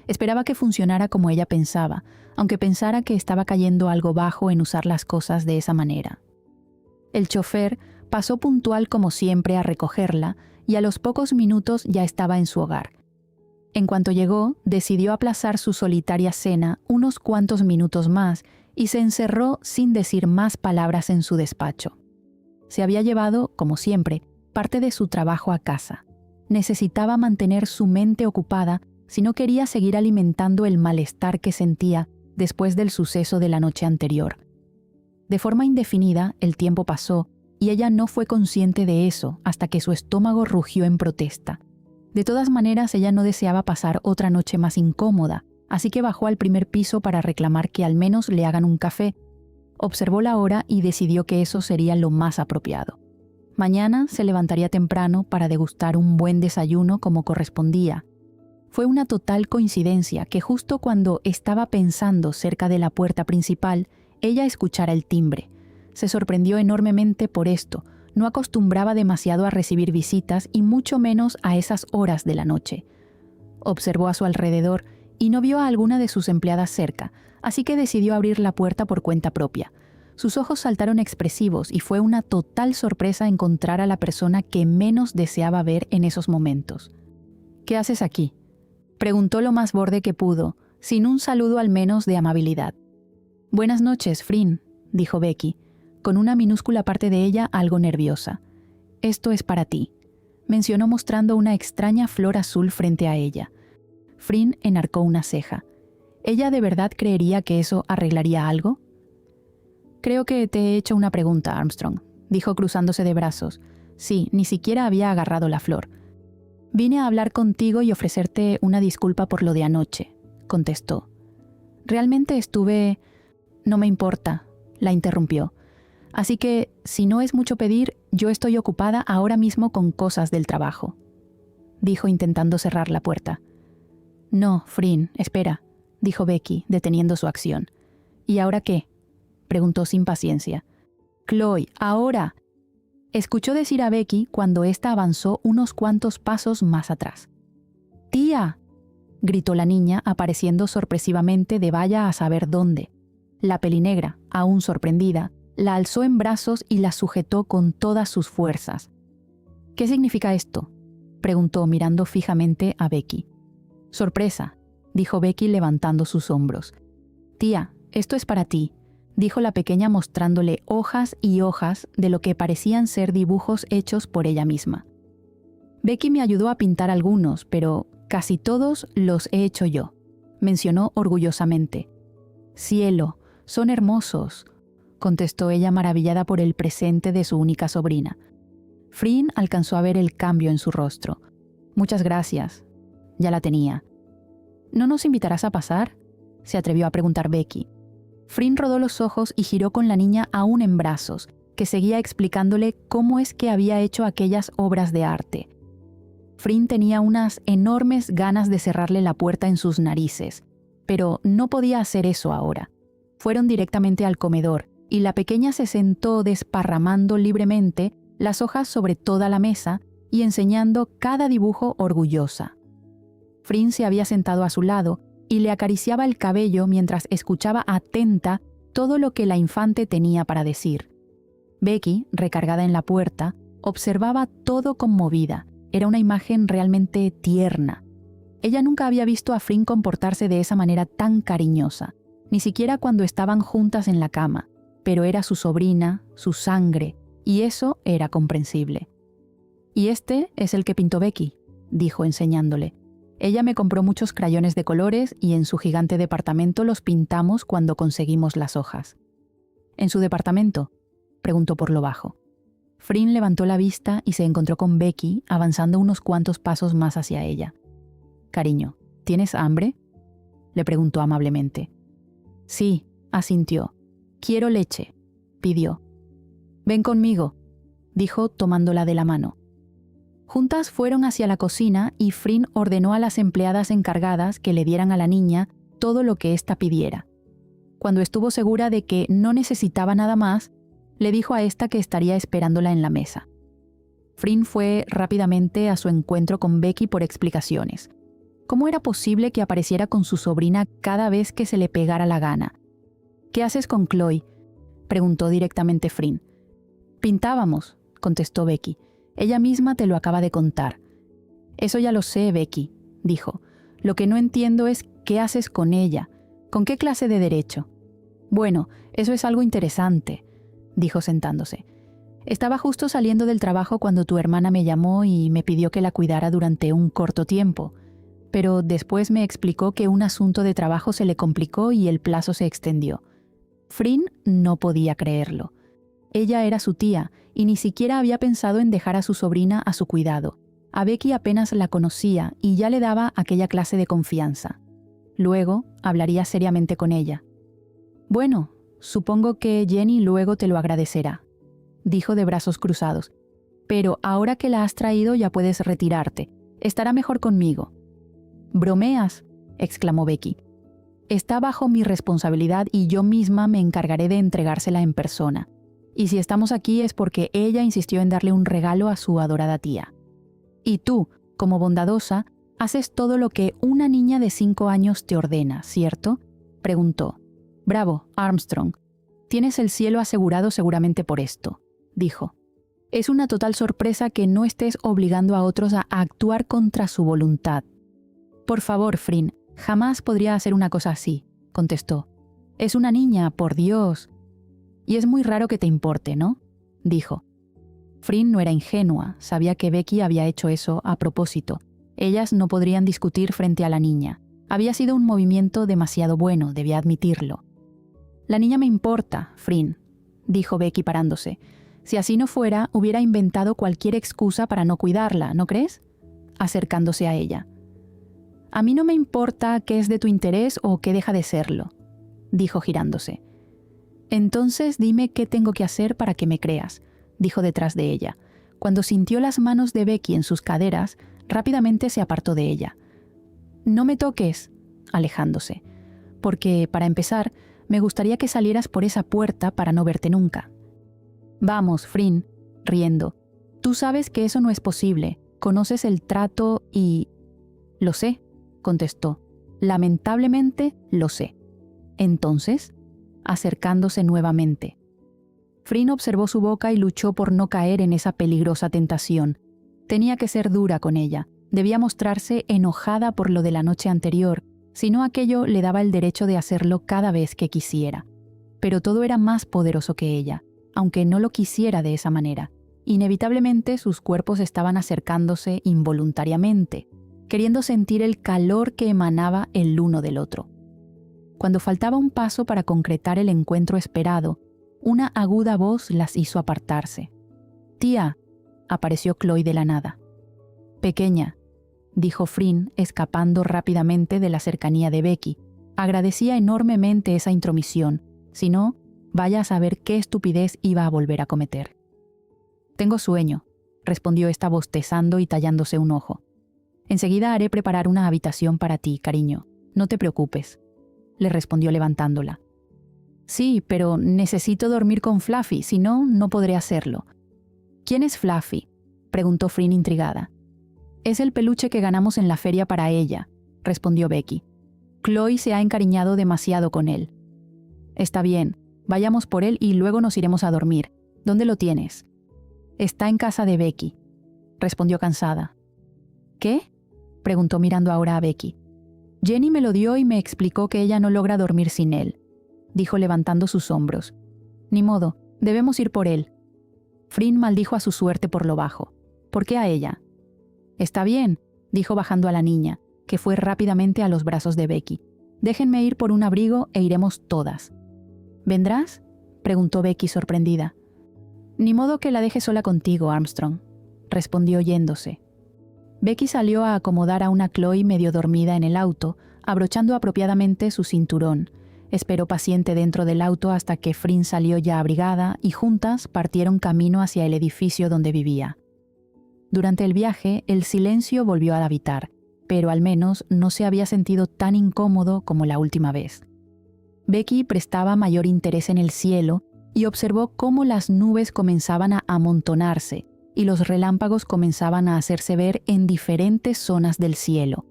[SPEAKER 1] Esperaba que funcionara como ella pensaba, aunque pensara que estaba cayendo algo bajo en usar las cosas de esa manera. El chofer pasó puntual como siempre a recogerla y a los pocos minutos ya estaba en su hogar. En cuanto llegó, decidió aplazar su solitaria cena unos cuantos minutos más y se encerró sin decir más palabras en su despacho. Se había llevado, como siempre, parte de su trabajo a casa. Necesitaba mantener su mente ocupada si no quería seguir alimentando el malestar que sentía después del suceso de la noche anterior. De forma indefinida, el tiempo pasó y ella no fue consciente de eso hasta que su estómago rugió en protesta. De todas maneras, ella no deseaba pasar otra noche más incómoda, así que bajó al primer piso para reclamar que al menos le hagan un café. Observó la hora y decidió que eso sería lo más apropiado. Mañana se levantaría temprano para degustar un buen desayuno como correspondía. Fue una total coincidencia que justo cuando estaba pensando cerca de la puerta principal, ella escuchara el timbre. Se sorprendió enormemente por esto, No acostumbraba demasiado a recibir visitas y mucho menos a esas horas de la noche. Observó a su alrededor y no vio a alguna de sus empleadas cerca, así que decidió abrir la puerta por cuenta propia. Sus ojos saltaron expresivos y fue una total sorpresa encontrar a la persona que menos deseaba ver en esos momentos. «¿Qué haces aquí?», preguntó lo más borde que pudo, sin un saludo al menos de amabilidad. «Buenas noches, Frin», dijo Becky, con una minúscula parte de ella algo nerviosa. «Esto es para ti», mencionó mostrando una extraña flor azul frente a ella. Frin enarcó una ceja. ¿Ella de verdad creería que eso arreglaría algo? «Creo que te he hecho una pregunta, Armstrong», dijo cruzándose de brazos. Sí, ni siquiera había agarrado la flor. «Vine a hablar contigo y ofrecerte una disculpa por lo de anoche», contestó. «Realmente estuve...» «No me importa», la interrumpió. «Así que, si no es mucho pedir, yo estoy ocupada ahora mismo con cosas del trabajo», dijo intentando cerrar la puerta. «No, Frin, espera», dijo Becky, deteniendo su acción. «¿Y ahora qué?», preguntó sin paciencia. «Chloe, ahora», escuchó decir a Becky cuando ésta avanzó unos cuantos pasos más atrás. «¡Tía!», gritó la niña, apareciendo sorpresivamente de vaya a saber dónde. La pelinegra, aún sorprendida, la alzó en brazos y la sujetó con todas sus fuerzas. «¿Qué significa esto?», preguntó mirando fijamente a Becky. «Sorpresa», dijo Becky levantando sus hombros. «Tía, esto es para ti», dijo la pequeña mostrándole hojas y hojas de lo que parecían ser dibujos hechos por ella misma. «Becky me ayudó a pintar algunos, pero casi todos los he hecho yo», mencionó orgullosamente. «Cielo, son hermosos», contestó ella maravillada por el presente de su única sobrina. Frin alcanzó a ver el cambio en su rostro. «Muchas gracias». Ya la tenía. «¿No nos invitarás a pasar?», se atrevió a preguntar Becky. Frin rodó los ojos y giró con la niña aún en brazos, que seguía explicándole cómo es que había hecho aquellas obras de arte. Frin tenía unas enormes ganas de cerrarle la puerta en sus narices, pero no podía hacer eso ahora. Fueron directamente al comedor, y la pequeña se sentó desparramando libremente las hojas sobre toda la mesa y enseñando cada dibujo orgullosa. Frin se había sentado a su lado y le acariciaba el cabello mientras escuchaba atenta todo lo que la infante tenía para decir. Becky, recargada en la puerta, observaba todo conmovida. Era una imagen realmente tierna. Ella nunca había visto a Frin comportarse de esa manera tan cariñosa, ni siquiera cuando estaban juntas en la cama, pero era su sobrina, su sangre, y eso era comprensible. «Y este es el que pintó Becky», dijo enseñándole. «Ella me compró muchos crayones de colores y en su gigante departamento los pintamos cuando conseguimos las hojas». «¿En su departamento?», preguntó por lo bajo. Frin levantó la vista y se encontró con Becky avanzando unos cuantos pasos más hacia ella. «Cariño, ¿tienes hambre?», le preguntó amablemente. «Sí», asintió. «Quiero leche», pidió. «Ven conmigo», dijo tomándola de la mano. Juntas fueron hacia la cocina y Frin ordenó a las empleadas encargadas que le dieran a la niña todo lo que ésta pidiera. Cuando estuvo segura de que no necesitaba nada más, le dijo a ésta que estaría esperándola en la mesa. Frin fue rápidamente a su encuentro con Becky por explicaciones. ¿Cómo era posible que apareciera con su sobrina cada vez que se le pegara la gana? «¿Qué haces con Chloe?», preguntó directamente Frin. «Pintábamos», contestó Becky. «Ella misma te lo acaba de contar». «Eso ya lo sé, Becky», dijo. «Lo que no entiendo es qué haces con ella. ¿Con qué clase de derecho?». «Bueno, eso es algo interesante», dijo sentándose. «Estaba justo saliendo del trabajo cuando tu hermana me llamó y me pidió que la cuidara durante un corto tiempo. Pero después me explicó que un asunto de trabajo se le complicó y el plazo se extendió». Frin no podía creerlo. Ella era su tía y ni siquiera había pensado en dejar a su sobrina a su cuidado. A Becky apenas la conocía y ya le daba aquella clase de confianza. Luego hablaría seriamente con ella. «Bueno, supongo que Jenny luego te lo agradecerá», dijo de brazos cruzados. «Pero ahora que la has traído ya puedes retirarte. Estará mejor conmigo». «¿Bromeas?», exclamó Becky. «Está bajo mi responsabilidad y yo misma me encargaré de entregársela en persona». Y si estamos aquí es porque ella insistió en darle un regalo a su adorada tía. Y tú, como bondadosa, haces todo lo que una niña de 5 años te ordena, ¿cierto? Preguntó. Bravo, Armstrong. Tienes el cielo asegurado seguramente por esto, dijo. Es una total sorpresa que no estés obligando a otros a actuar contra su voluntad. Por favor, Fryn, jamás podría hacer una cosa así, contestó. Es una niña, por Dios. Y es muy raro que te importe, ¿no? Dijo. Fryn no era ingenua, sabía que Becky había hecho eso a propósito. Ellas no podrían discutir frente a la niña. Había sido un movimiento demasiado bueno, debía admitirlo. La niña me importa, Fryn, dijo Becky parándose. Si así no fuera, hubiera inventado cualquier excusa para no cuidarla, ¿no crees? Acercándose a ella. A mí no me importa qué es de tu interés o qué deja de serlo, dijo girándose. Entonces dime qué tengo que hacer para que me creas, dijo detrás de ella. Cuando sintió las manos de Becky en sus caderas, rápidamente se apartó de ella. No me toques, alejándose, porque, para empezar, me gustaría que salieras por esa puerta para no verte nunca. Vamos, Fryn, riendo. Tú sabes que eso no es posible. Conoces el trato y... Lo sé, contestó. Lamentablemente, lo sé. Entonces, acercándose nuevamente. Fryn observó su boca y luchó por no caer en esa peligrosa tentación. Tenía que ser dura con ella. Debía mostrarse enojada por lo de la noche anterior, si no aquello le daba el derecho de hacerlo cada vez que quisiera. Pero todo era más poderoso que ella, aunque no lo quisiera de esa manera. Inevitablemente sus cuerpos estaban acercándose involuntariamente, queriendo sentir el calor que emanaba el uno del otro. Cuando faltaba un paso para concretar el encuentro esperado, una aguda voz las hizo apartarse. «Tía», apareció Chloe de la nada. «Pequeña», dijo Fryn, escapando rápidamente de la cercanía de Becky. Agradecía enormemente esa intromisión, si no, vaya a saber qué estupidez iba a volver a cometer. «Tengo sueño», respondió esta bostezando y tallándose un ojo. «Enseguida haré preparar una habitación para ti, cariño. No te preocupes», le respondió levantándola. «Sí, pero necesito dormir con Fluffy, si no, no podré hacerlo». «¿Quién es Fluffy?», preguntó Fryn intrigada. «Es el peluche que ganamos en la feria para ella», respondió Becky. «Chloe se ha encariñado demasiado con él». «Está bien, vayamos por él y luego nos iremos a dormir. ¿Dónde lo tienes?» «Está en casa de Becky», respondió cansada. «¿Qué?», preguntó mirando ahora a Becky. «Jenny me lo dio y me explicó que ella no logra dormir sin él», dijo levantando sus hombros. «Ni modo, debemos ir por él». Fryn maldijo a su suerte por lo bajo. «¿Por qué a ella?» «Está bien», dijo bajando a la niña, que fue rápidamente a los brazos de Becky. «Déjenme ir por un abrigo e iremos todas». «¿Vendrás?», preguntó Becky sorprendida. «Ni modo que la deje sola contigo, Armstrong», respondió yéndose. Becky salió a acomodar a una Chloe medio dormida en el auto, abrochando apropiadamente su cinturón. Esperó paciente dentro del auto hasta que Fryn salió ya abrigada y juntas partieron camino hacia el edificio donde vivía. Durante el viaje, el silencio volvió a habitar, pero al menos no se había sentido tan incómodo como la última vez. Becky prestaba mayor interés en el cielo y observó cómo las nubes comenzaban a amontonarse y los relámpagos comenzaban a hacerse ver en diferentes zonas del cielo.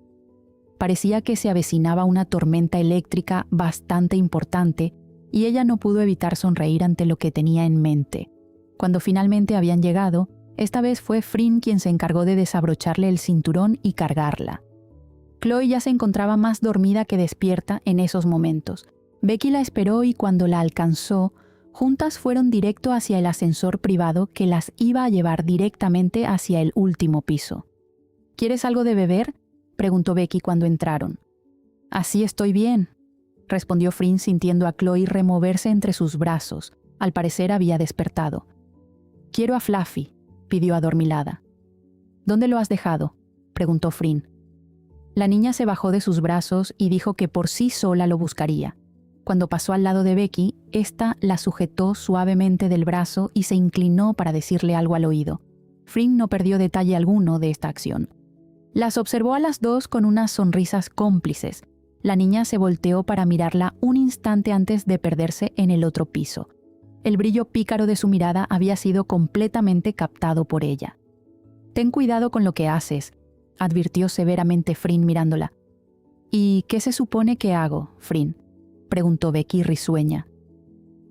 [SPEAKER 1] Parecía que se avecinaba una tormenta eléctrica bastante importante y ella no pudo evitar sonreír ante lo que tenía en mente. Cuando finalmente habían llegado, esta vez fue Fryn quien se encargó de desabrocharle el cinturón y cargarla. Chloe ya se encontraba más dormida que despierta en esos momentos. Becky la esperó y cuando la alcanzó, juntas fueron directo hacia el ascensor privado que las iba a llevar directamente hacia el último piso. «¿Quieres algo de beber?», preguntó Becky cuando entraron. «Así estoy bien», respondió Fryn sintiendo a Chloe removerse entre sus brazos. Al parecer había despertado. «Quiero a Fluffy», pidió adormilada. «¿Dónde lo has dejado?», preguntó Fryn. La niña se bajó de sus brazos y dijo que por sí sola lo buscaría. Cuando pasó al lado de Becky, ésta la sujetó suavemente del brazo y se inclinó para decirle algo al oído. Fryn no perdió detalle alguno de esta acción. Las observó a las dos con unas sonrisas cómplices. La niña se volteó para mirarla un instante antes de perderse en el otro piso. El brillo pícaro de su mirada había sido completamente captado por ella. «Ten cuidado con lo que haces», advirtió severamente Fryn mirándola. «¿Y qué se supone que hago, Fryn?», preguntó Becky risueña.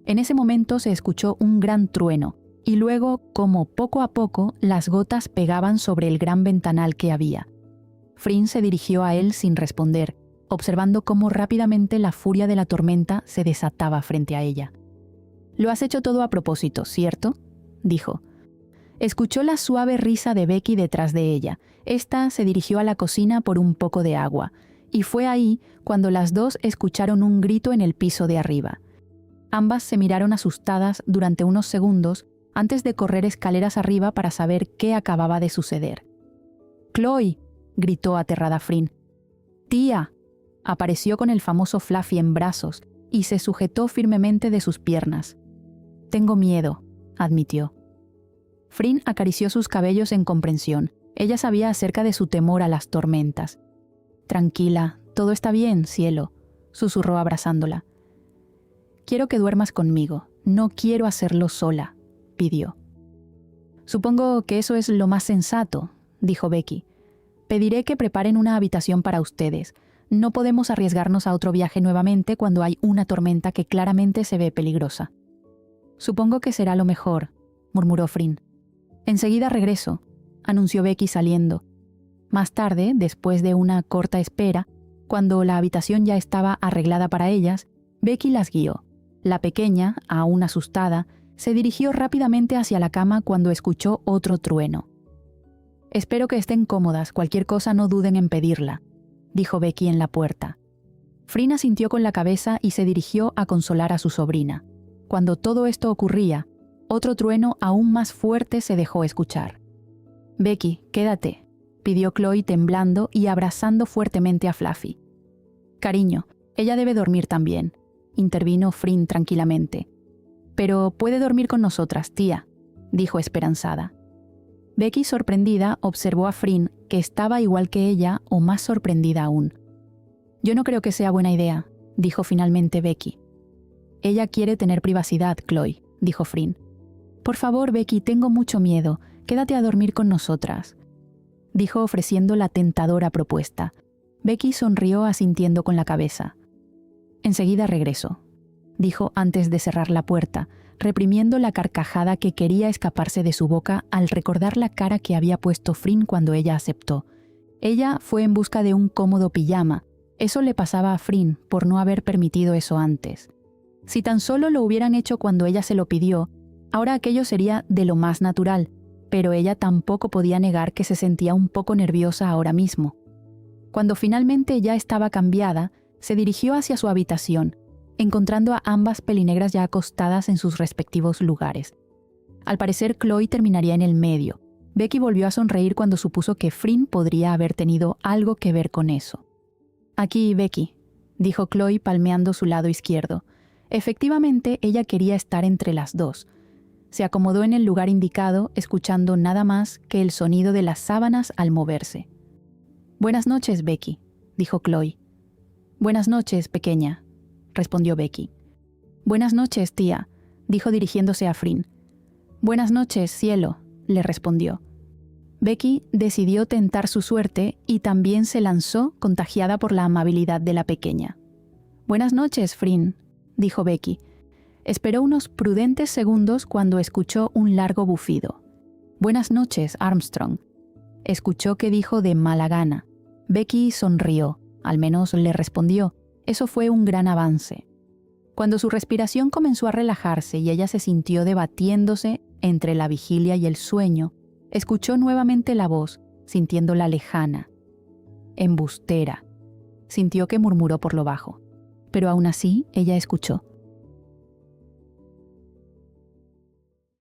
[SPEAKER 1] En ese momento se escuchó un gran trueno, y luego, como poco a poco, las gotas pegaban sobre el gran ventanal que había. Fryn se dirigió a él sin responder, observando cómo rápidamente la furia de la tormenta se desataba frente a ella. «Lo has hecho todo a propósito, ¿cierto?», dijo. Escuchó la suave risa de Becky detrás de ella. Esta se dirigió a la cocina por un poco de agua, y fue ahí cuando las dos escucharon un grito en el piso de arriba. Ambas se miraron asustadas durante unos segundos antes de correr escaleras arriba para saber qué acababa de suceder. «¡Chloe!», gritó aterrada Fryn. «¡Tía!». Apareció con el famoso Fluffy en brazos y se sujetó firmemente de sus piernas. «Tengo miedo», admitió. Fryn acarició sus cabellos en comprensión. Ella sabía acerca de su temor a las tormentas. «Tranquila, todo está bien, cielo», susurró abrazándola. «Quiero que duermas conmigo. No quiero hacerlo sola», pidió. «Supongo que eso es lo más sensato», dijo Becky. «Pediré que preparen una habitación para ustedes. No podemos arriesgarnos a otro viaje nuevamente cuando hay una tormenta que claramente se ve peligrosa». «Supongo que será lo mejor», murmuró Fryn. «Enseguida regreso», anunció Becky saliendo. Más tarde, después de una corta espera, cuando la habitación ya estaba arreglada para ellas, Becky las guió. La pequeña, aún asustada, se dirigió rápidamente hacia la cama cuando escuchó otro trueno. «Espero que estén cómodas, cualquier cosa no duden en pedirla», dijo Becky en la puerta. Fryn asintió con la cabeza y se dirigió a consolar a su sobrina. Cuando todo esto ocurría, otro trueno aún más fuerte se dejó escuchar. «Becky, quédate», pidió Chloe temblando y abrazando fuertemente a Fluffy. «Cariño, ella debe dormir también», intervino Fryn tranquilamente. «Pero puede dormir con nosotras, tía», dijo esperanzada. Becky, sorprendida, observó a Fryn, que estaba igual que ella o más sorprendida aún. «Yo no creo que sea buena idea», dijo finalmente Becky. «Ella quiere tener privacidad, Chloe», dijo Fryn. «Por favor, Becky, tengo mucho miedo. Quédate a dormir con nosotras», dijo ofreciendo la tentadora propuesta. Becky sonrió asintiendo con la cabeza. «Enseguida regreso», dijo antes de cerrar la puerta, reprimiendo la carcajada que quería escaparse de su boca al recordar la cara que había puesto Fryn cuando ella aceptó. Ella fue en busca de un cómodo pijama. Eso le pasaba a Fryn por no haber permitido eso antes. Si tan solo lo hubieran hecho cuando ella se lo pidió, ahora aquello sería de lo más natural, pero ella tampoco podía negar que se sentía un poco nerviosa ahora mismo. Cuando finalmente ya estaba cambiada, se dirigió hacia su habitación, encontrando a ambas pelinegras ya acostadas en sus respectivos lugares. Al parecer, Chloe terminaría en el medio. Becky volvió a sonreír cuando supuso que Fryn podría haber tenido algo que ver con eso. «Aquí, Becky», dijo Chloe palmeando su lado izquierdo. Efectivamente, ella quería estar entre las dos. Se acomodó en el lugar indicado, escuchando nada más que el sonido de las sábanas al moverse. «Buenas noches, Becky», dijo Chloe. «Buenas noches, pequeña», respondió Becky. «Buenas noches, tía», dijo dirigiéndose a Fryn. «Buenas noches, cielo», le respondió. Becky decidió tentar su suerte y también se lanzó, contagiada por la amabilidad de la pequeña. «Buenas noches, Fryn», dijo Becky. Esperó unos prudentes segundos cuando escuchó un largo bufido. «Buenas noches, Armstrong», escuchó que dijo de mala gana. Becky sonrió, al menos le respondió. Eso fue un gran avance. Cuando su respiración comenzó a relajarse y ella se sintió debatiéndose entre la vigilia y el sueño, escuchó nuevamente la voz, sintiéndola lejana. «Embustera», sintió que murmuró por lo bajo. Pero aún así, ella escuchó.